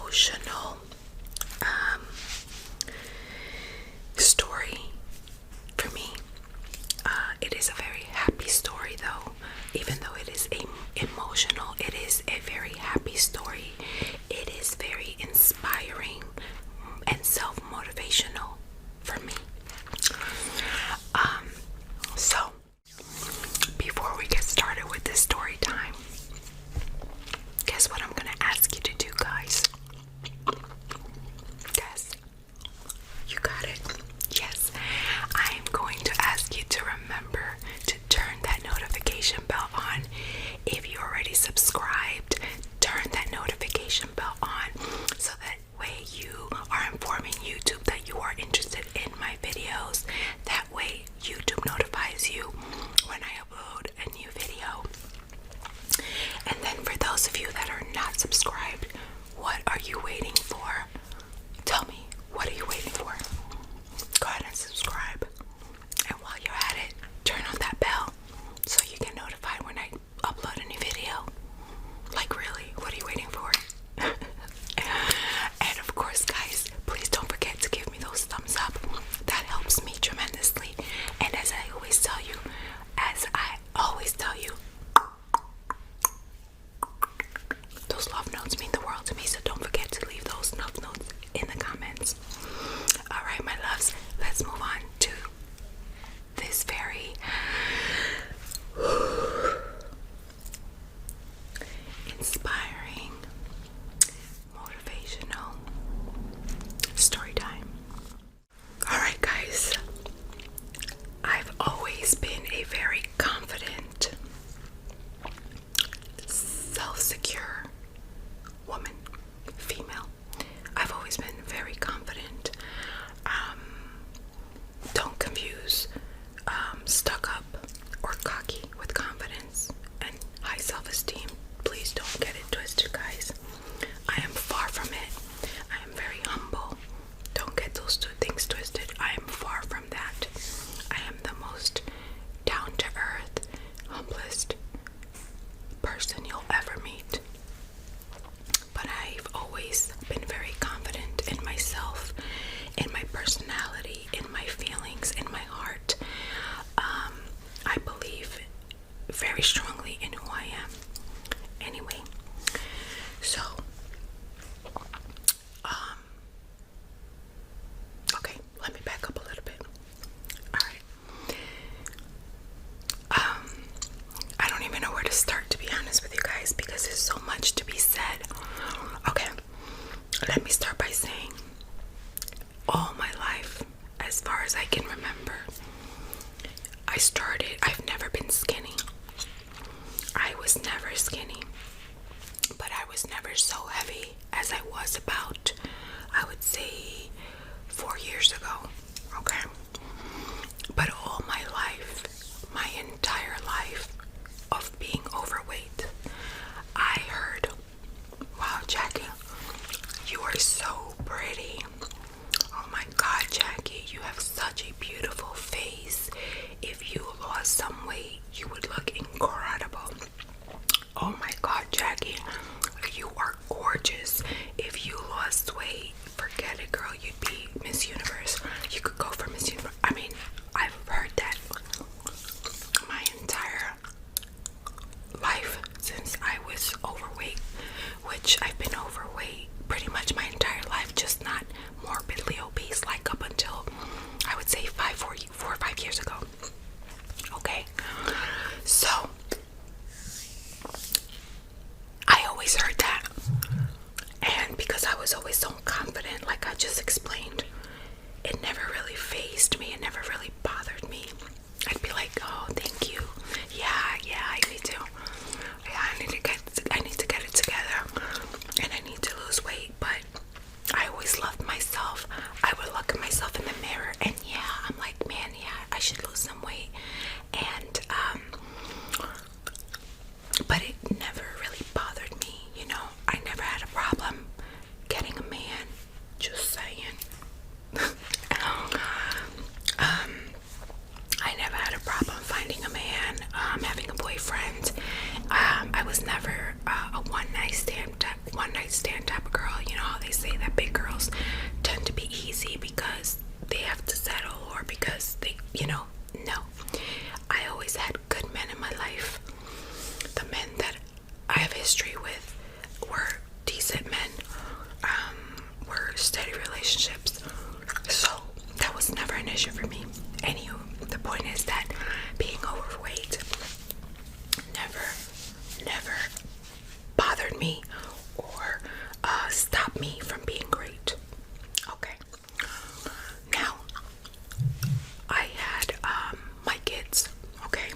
emotional story for me. It is a very happy story, though. Even though it is emotional, it is a very happy story. It is very inspiring and self-motivational for me. So before we get started with this story time, guess what I'm gonna ask you to do, guys? Guess. You got it. Yes, I am going to ask you to remember to turn that notification bell on. If you already subscribed, turn that notification bell on so that way you are informing YouTube that you are interested in my videos. That way YouTube notifies you when I upload a new video. And then for those of you that are not subscribed, what are you waiting for? Tell me, what are you waiting for? Go ahead and subscribe. And while you're at it, turn on that bell so you get notified when I upload a new video. Like, really, what are you waiting for? And of course, guys, please don't forget to give me those thumbs up. That helps me tremendously. And as I always tell you, those love notes mean the world to me, so don't forget to leave those love notes in the comments. Alright, my loves, let's move on to this very inspiring, motivational story time. Alright, guys, I've always been a very confident, self-secure woman, female. I've always been very confident. Don't confuse stuck up or cocky with confidence and high self-esteem. Please don't get it twisted, guys. I am far from it. I am very humble. Don't get those two things twisted. I am far from that. I am the most down-to-earth, humblest person you'll ever meet. But I've always been very confident in myself, in my personality, in my feelings, in my heart. I believe very strongly in who I am. Anyway, so okay, let me back up a little bit. Alright. I don't even know where to start, to be honest with you guys, because there's so much to be said. Okay, let me start by saying, all my life, as far as I can remember, I've never been skinny. I was never skinny, but I was never so heavy as I was about, I would say, 4 years ago, okay? But all my life, my entire life of being overweight, I heard, wow, Jackie, you are so pretty. Oh my God, Jackie, you have such a beautiful face. If you lost some weight, you would look incredible. Oh my God, Jackie, you are gorgeous. If you lost weight, forget it, girl. You'd be Miss Universe. You could go for Miss Universe. I mean, I've heard that my entire life since I was overweight, which I've been overweight pretty much my entire life, just not morbidly obese like up until, I would say, 4 or 5 years ago. Okay, so I always heard that, and because I was always so confident, like I just explained, it never really fazed me. It never really bothered me. I'd be like, oh, thank you. Yeah, I need to. Yeah, I need to get it together, and I need to lose weight. But I always loved myself. I would look at myself in the mirror, and yeah, I'm like, man, yeah, I should lose some weight. And but it never really bothered me, you know. I never had a problem getting a man. Just saying. me from being great. Okay. Now, I had my kids, okay?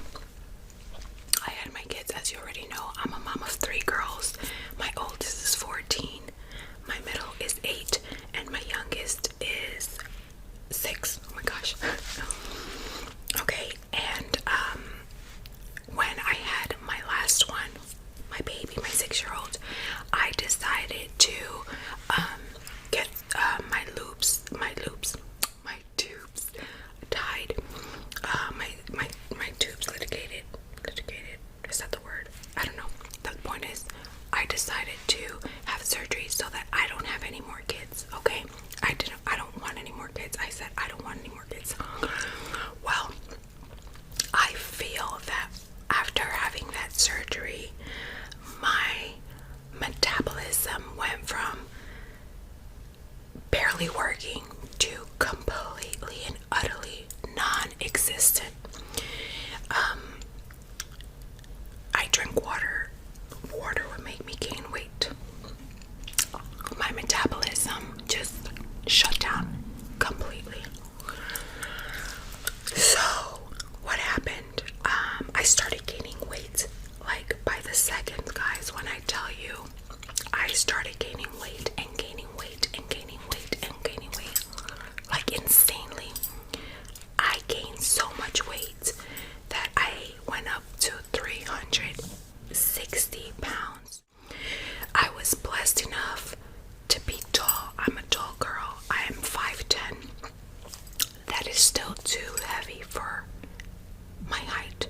I had my kids, as you already know. I'm a mom of 3 girls. My oldest is 14, my middle is 8, and my youngest is 6. Oh my gosh. Okay, and when I had my last one, my baby, my 6-year-old, I decided to get my tubes tied, my tubes litigated. Is that the word? I don't know. The point is, I decided to have surgery so that I don't have any more kids. Okay, I don't want any more kids. I said I don't want any more kids. Well, I feel that after having that surgery, my metabolism went from barely working to completely and utterly non-existent. I drink water. Water would make me gain weight. My metabolism just shut down completely. So what happened? I started gaining weight like by the second, guys. When I tell you, I started gaining weight and gaining weight and gaining weight and gaining weight, like insanely. I gained so much weight that I went up to 360 pounds. I was blessed enough to be tall. I'm a tall girl. I am 5'10". That is still too heavy for my height.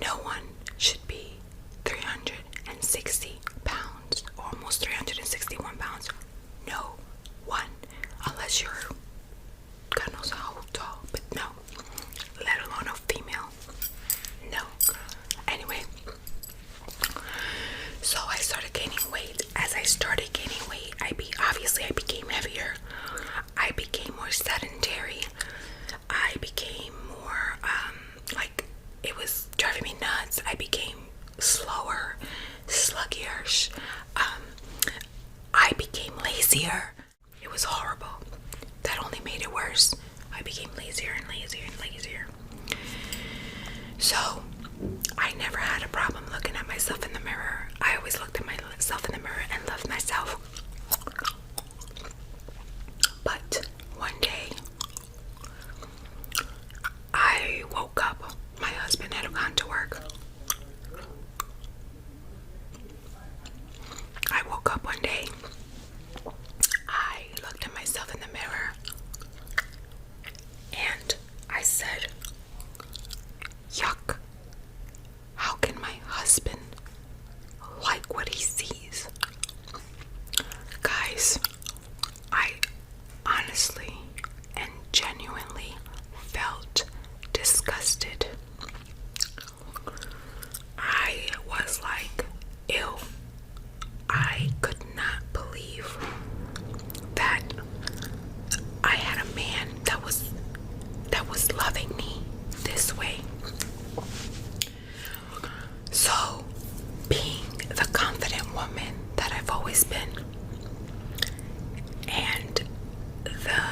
No one should be 360 pounds, or almost 361 pounds. No one, unless you're, God knows how tall, but no, let alone a female. No. Anyway, so I started gaining weight. As I started gaining weight, I became heavier. I became more sedentary. I became more like, it was driving me nuts. I became slower, sluggish. I became lazier. It was horrible. That only made it worse. I became lazier and lazier and lazier. So I never had a problem looking at myself in the mirror. I always looked at myself in the mirror and loved myself. But one day, I woke up. My husband had gone to work. I woke up one day. I looked at myself in the mirror and I said, yuck. How can my husband like what he sees? Guys, I honestly and genuinely felt disgusted. I was like, ew. I could not believe that I had a man that was loving me this way. So, being the confident woman that I've always been, and the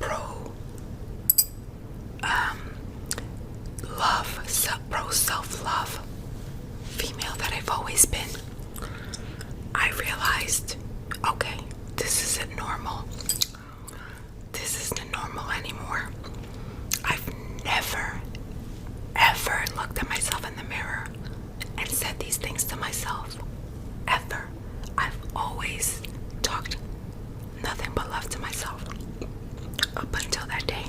pro self-love female that I've always been, I realized, okay, this isn't normal. This isn't normal anymore. I've never, ever looked at myself in the mirror and said these things to myself. Ever. I've always talked nothing but love to myself. Up until that day,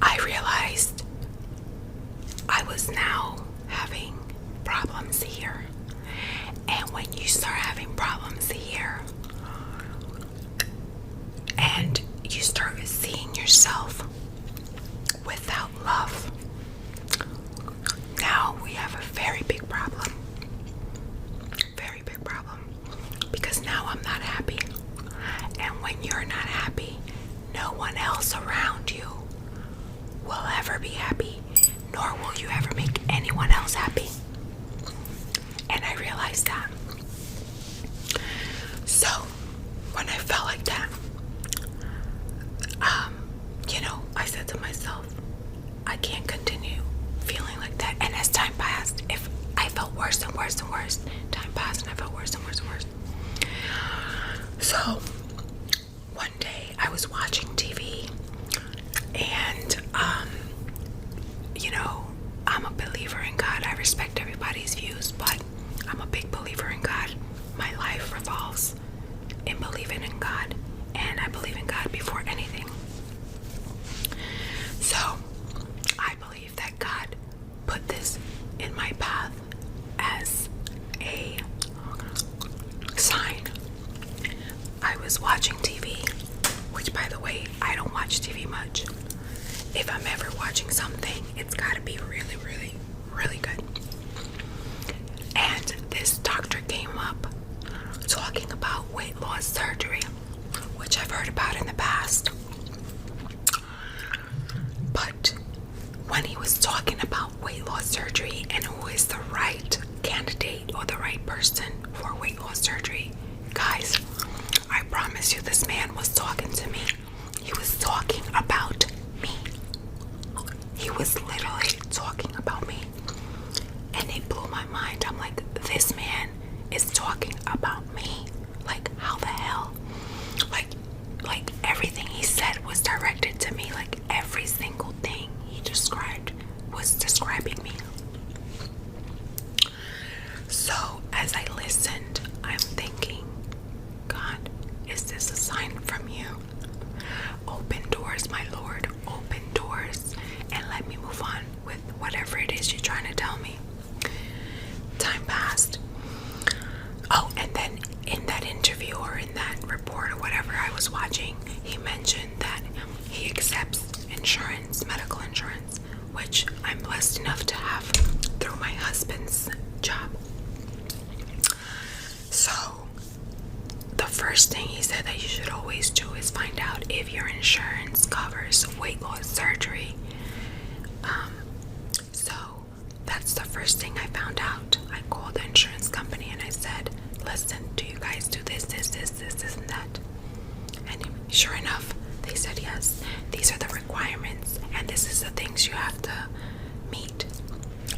I realized I was now having problems here. And when you start having problems here and you start seeing yourself without love, now we have a very big problem. Very big problem. Because now I'm not happy. And when you're not happy, no one else around you will ever be happy, nor will you ever make anyone else happy. And I realized that. So one day I was watching TV, and you know, I'm a believer in God. I respect everybody's views, but I'm a big believer in God. My life revolves in believing in God, and I believe in God before anything. So I believe that God put this in my path as a sign. I was watching TV, which, by the way, I don't watch TV much. If I'm ever watching something, it's gotta be really, really, really good. And this doctor came up talking about weight loss surgery, which I've heard about in the past. But when he was talking about weight loss surgery and who is the right candidate or the right person for weight loss surgery, guys, I promise you, this man was talking to me. He was talking about me. He was literally talking about me. And it blew my mind. I'm like, this man is talking about me. Like, how the hell? Like everything he said was directed to me. Like, every single thing he described was describing me. So as I listened, I'm thinking, God, is this a sign from you? Open doors, my Lord, open doors, and let me move on with whatever it is you're trying to tell me. Time passed. Oh, and then in that interview or in that report or whatever I was watching, he mentioned that he accepts insurance, medical insurance, which I'm blessed enough to have through my husband's job. So the first thing he said that you should always do is find out if your insurance covers weight loss surgery. So that's the first thing I found out. I called the insurance company and I said, listen, do you guys do this, and that? And sure enough, they said yes. These are the requirements, and this is the things you have to meet.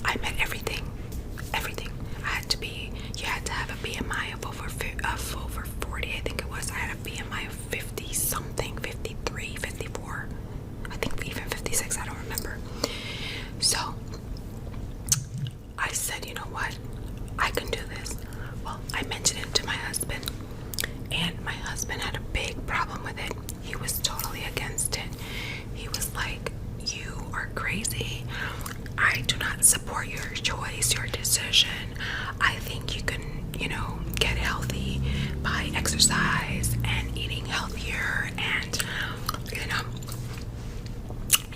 I met everything. You had to have a BMI of over 40, I think it was. I had a BMI of 50 something, 53, 54, I think even 56, I don't remember. So I said, you know what, I can do this. Well, I mentioned it to my husband, and my husband had a big problem with it. He was totally against it. He was like, you are crazy. I do not support your choice, your decision. I think you can, get healthy by exercise and eating healthier, and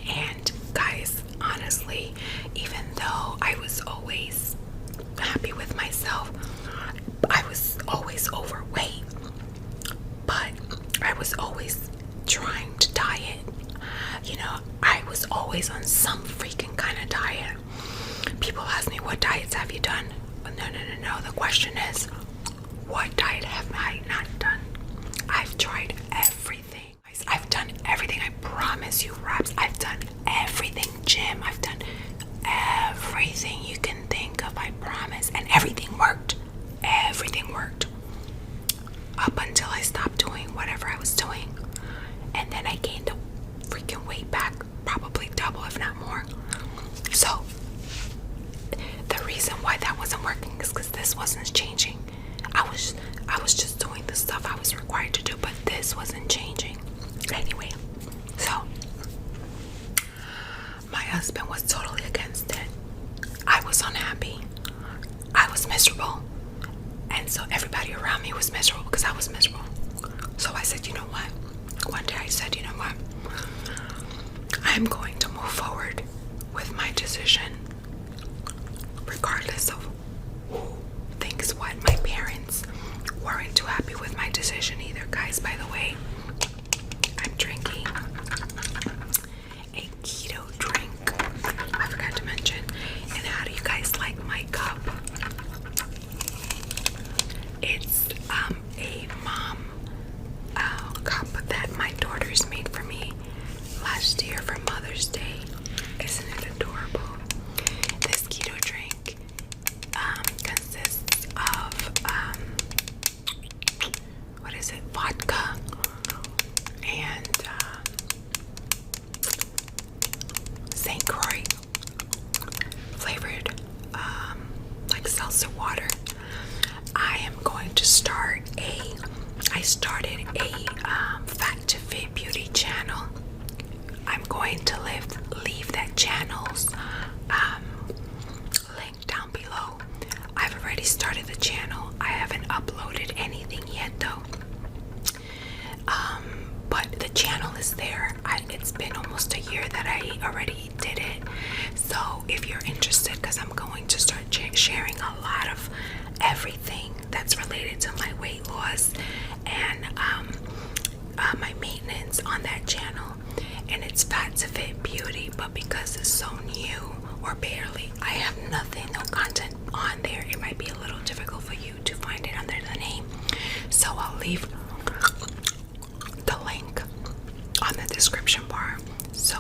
and guys, honestly, even though I was always happy with myself, I was always overweight, but I was always trying to diet. I was always on some freaking kind of diet. People ask me, what diets have you done? No. The question is, what diet have I not done? I've tried everything. I've done everything. I promise you, Raps. I've done everything. Gym. I've done everything you can think of. I promise. And everything worked. Everything worked. Up until I stopped doing whatever I was doing. And then I gained the freaking weight back. Probably double, if not more. So the reason why that wasn't working is because this wasn't changing. I was just doing the stuff I was required to do, but this wasn't changing. Anyway, so my husband was totally against it. I was unhappy. I was miserable. And so everybody around me was miserable because I was miserable. So I said, you know what? One day I said, you know what? I'm going to move forward with my decision, regardless of who thinks what. My parents weren't too happy with my decision either. Guys, by the way, I'm drinking a keto drink. I forgot to mention. And how do you guys like my cup? It's a mom cup that my daughters made for me last year for Mother's Day. Isn't it adorable? This keto drink consists of is it, vodka and St. Croix flavored like seltzer water. I started a Fat to Fit beauty channel. I'm going to leave that channel's link down below. I've already started the channel. I haven't uploaded anything yet though. But the channel is there. It's been almost a year that I already did it. So if you're interested, because I'm going to start sharing a lot of everything that's related to my weight loss and my maintenance on that channel. And it's Fat to Fit Beauty, but because it's so new or barely, I have nothing, no content on there. It might be a little difficult for you to find it under the name. So I'll leave the link on the description bar. So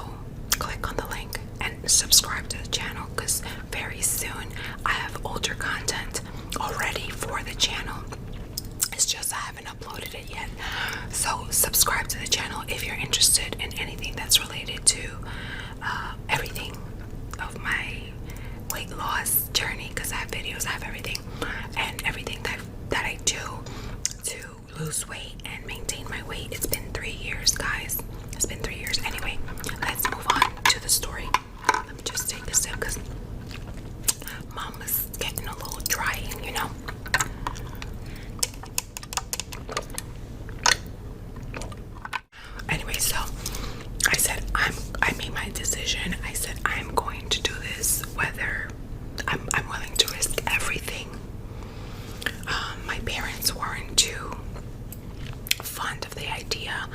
click on the link and subscribe to the channel, because very soon I have older content already for the channel. It's just I haven't uploaded it yet. So subscribe to the channel if you're interested in anything that's related to everything of my weight loss journey, because I have videos, I have everything, and everything that I do to lose weight and maintain my weight. It's been 3 years, guys. It's been 3 years. Anyway, let's move on to the story. Let me just take a sip because Mama's getting a little dry, you know. Anyway, so I said I made my decision. I said I'm going to do this, whether I'm willing to risk everything. My parents weren't too fond of the idea.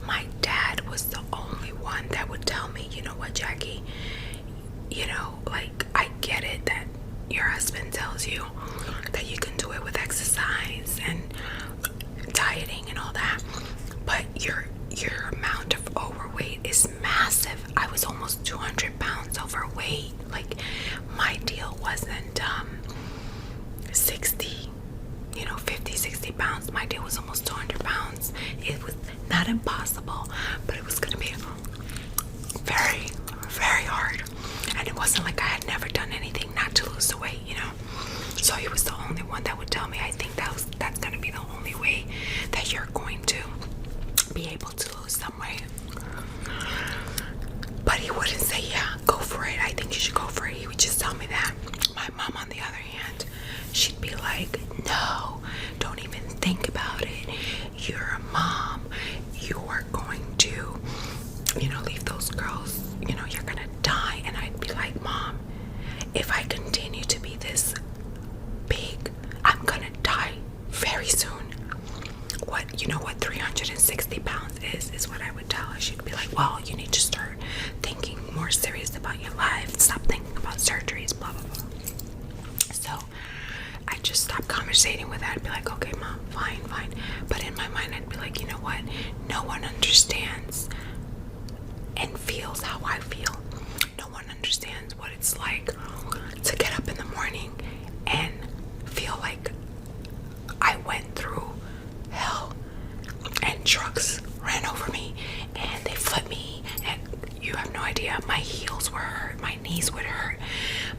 My dad was the only one that would tell me, you know what, Jackie, you know, like, I get it that your husband tells you that you can do it with exercise and dieting and all that, but your amount of overweight is massive. I was almost 200 pounds overweight. Like, my deal wasn't 60, 50, 60 pounds. My deal was almost 200 pounds. It was not impossible, but it was going to be very, very hard. And it wasn't like I had never done anything not to lose the weight, So he was the only one that would tell me, I think that's going to be the only way that you're going to be able to lose some weight. But he wouldn't say, yeah, go for it. I think you should go for it. He would just tell me that. My mom, on the other hand, she'd be like, no, don't even think about it. You're a mom. You are going to, leave those girls. You're going to die. And I'd be like, Mom, if I continue to be this big, I'm going to die very soon. What 360 pounds is what I would tell her. She'd be like, well, you need to start thinking more serious about your life. Stop thinking about surgeries, blah, blah, blah. So I just stopped conversating with her. I'd be like, okay, Mom, fine. But in my mind, I'd be like, you know what? No one understands and feels how I feel. No one understands what it's like to get up in the morning and feel like I went through hell and trucks ran over me and they flipped me, and you have no idea. My heels were hurt, my knees would hurt,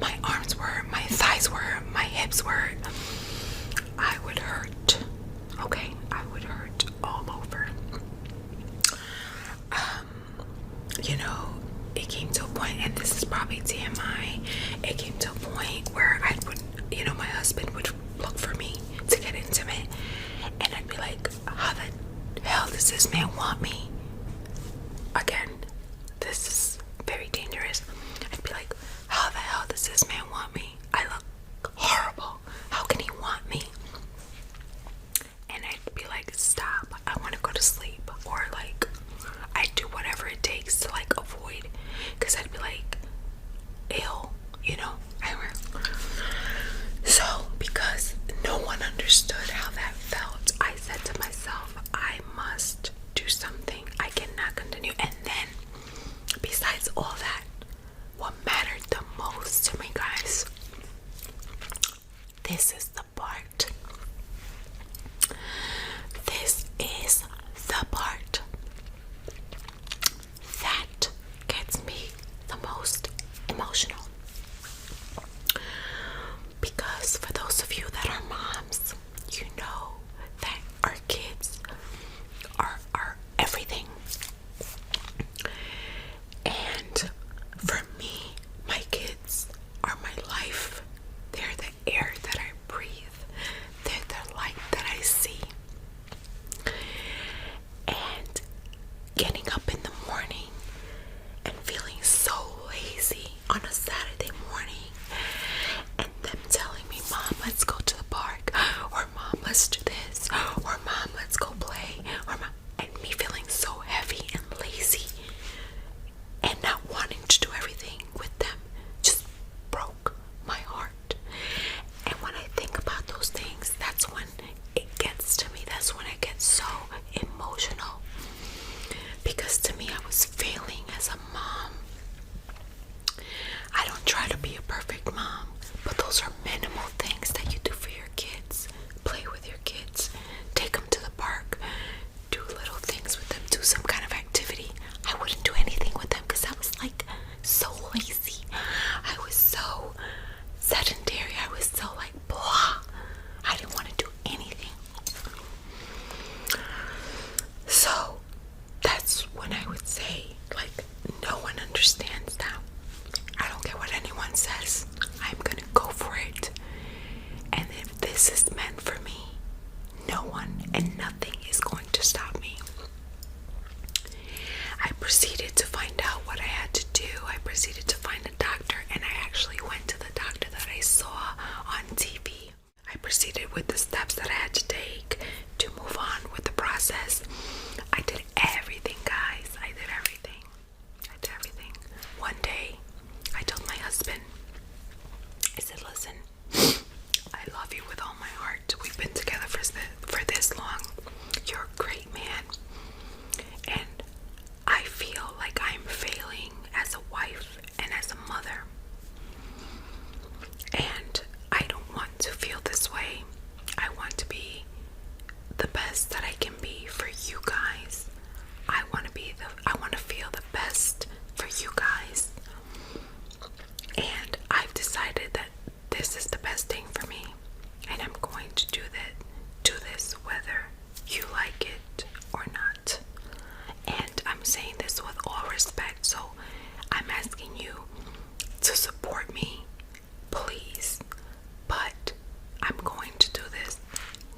my arms were hurt, my thighs were hurt, my hips were hurt. I would hurt. Okay, I would hurt all over. It came to a point, and this is probably TMI, it came to a point where my husband would look for me to get intimate, and I'd be like, how the hell does this man want me? Again, this is very dangerous. I'd be like, how the hell does this man want me? I look horrible. How can he want me? And I'd be like, stop. I want to go to sleep. Or like, I do whatever it takes to like avoid. Because I'd be like, ill, So, because no one understood how that felt, I said to myself, I must do something. so emotional because to me I was failing as a mom. I don't try to be a perfect mom, but those are minimal things that you do for your kids. Play with your kids, take them to the park, do little things with them, do some kind of activity. I wouldn't do anything with them because I was like so lazy. I was so sedentary. I was so like blah. I didn't want to do anything. So that's when I would say, like, no one understands that. I don't care what anyone says. I'm gonna go for it. And if this is meant for me, no one and nothing is going to stop me. I proceeded to find out what I had to do. I proceeded to find a doctor, and I actually went to the doctor that I saw on TV. I proceeded with the steps that I had to take to move on with the process. I did everything, guys. I did everything. One day, I told my husband, I said, listen, I love you with all my heart. We've been together for this long. You're a great man. And I feel like I'm failing as a wife and as a mother. And I don't want to feel this way. I want to be the best that I can be for you guys. I want to feel the best for you guys. And I've decided that this is the best thing for me. And I'm going to do this whether you like it or not. And I'm saying this with all respect. So I'm asking you to support me, please. But I'm going to do this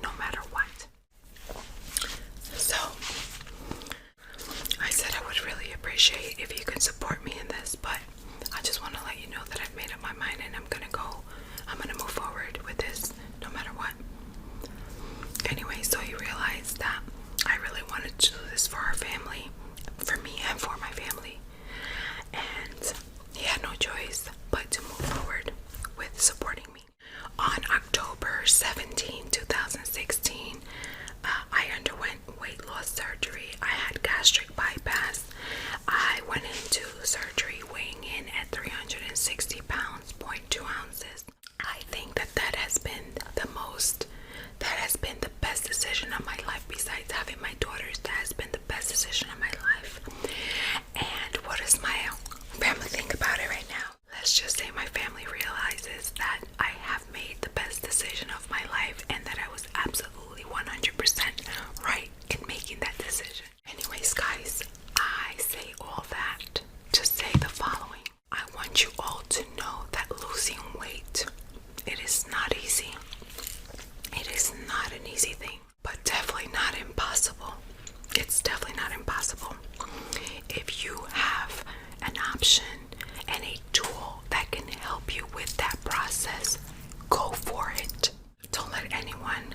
no matter what. So I said I would really appreciate if you could support me in this, but I just want to let you know that I've made up my mind and I'm gonna move forward with this no matter what. Anyway, so you realize that I really wanted to do this for our family, for me and for my family, and he had no choice but to move forward with supporting me. On October 17, 2016, I underwent weight loss surgery. I had gastric bypass. I went into surgery weighing in at 360 pounds, 0.2 ounces. I think that has been the best decision of my life. Besides having my daughters, that has been the best decision of my life. And what does my family think about it right now? Let's just say my family realizes that I have made the best decision of my life and that I was absolutely 100% right in making that decision. Anyways, guys, I say all that to say the following. I want you all to know that losing weight, it is not easy. It is not an easy thing, but definitely not impossible. It's definitely not impossible. If you have an option and a tool that can help you with that process, go for it. Don't let anyone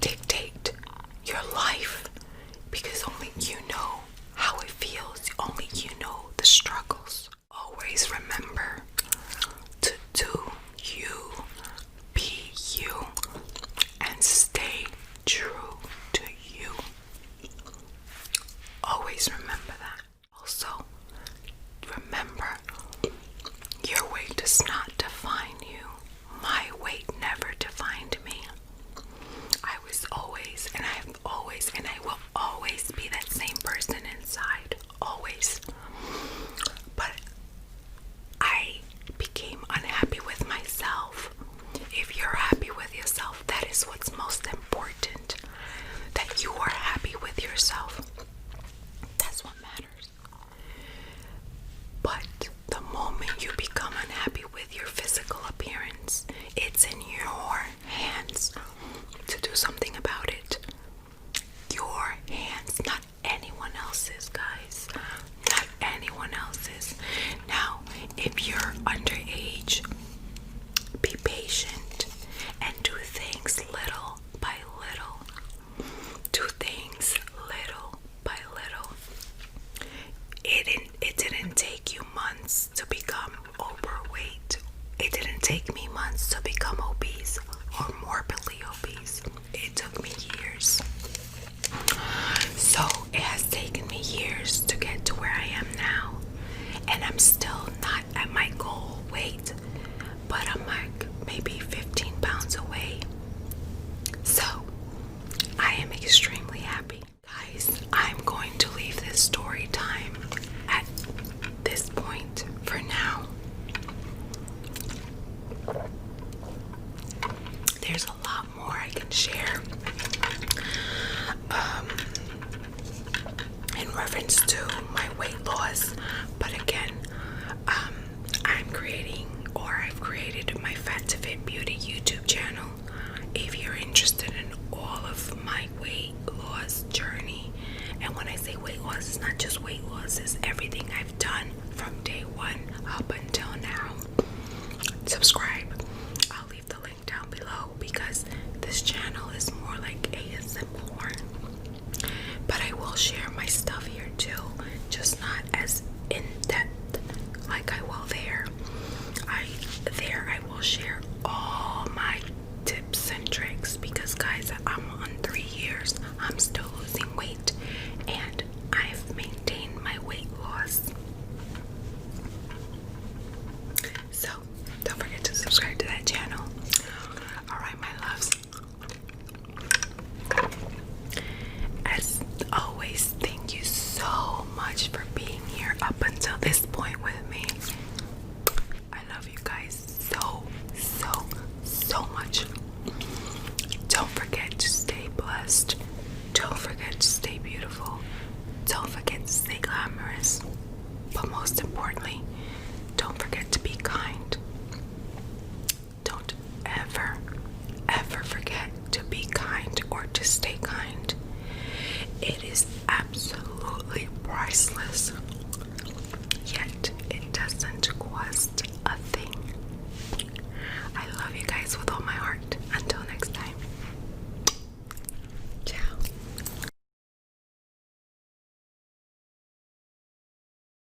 dictate your life, because only you know how it feels. Only you know the struggles. Always remember to do you, be you, and stay true to you. Always remember that. Also, remember, your weight does not define you. My weight never defined me. I was always, and I have always, and I will always be that same person inside. Always. But I became unhappy with myself. If you're happy with yourself, that is what's most important. That you are happy with yourself. That's what matters. But the moment you become unhappy with your physical appearance, it's in your hands to do something about it. Your hands, not anyone else's, guys. Not anyone else's. Now, if you're underage, be patient and do things little by little. Do things little by little. It didn't take you months to become overweight. It didn't take me months to become obese or morbidly obese. took me years. So it has taken me years to get to where I am now. And I'm still not at my goal weight, but I'm like maybe 15 pounds away. So I am extremely happy. Guys, I'm going to leave this story time at this point for now. There's a lot more I can share in reference to my weight loss, but again, I've created my Fat to Fit Beauty YouTube channel. If you're interested in all of my weight loss journey, and when I say weight loss, it's not just weight loss, it's everything I've done from day one up until now. Subscribe. I'll leave the link down below because this channel is more like ASMR. But I will share my stuff here too, just not as in depth like I will there. I will share all my tips and tricks because, guys, I'm on 3 years. I'm still losing weight and I've maintained my weight loss. So don't forget to subscribe to that channel. Alright, my loves. As always, thank you so much for being here up until this point with me. I love you guys so much. Don't forget to stay blessed. Don't forget to stay beautiful. Don't forget to stay glamorous. But most importantly, don't forget to be kind. Don't ever forget to be kind or to stay kind. It is absolutely priceless, yet it doesn't cost a thing. I love you guys with all my heart. Until next time.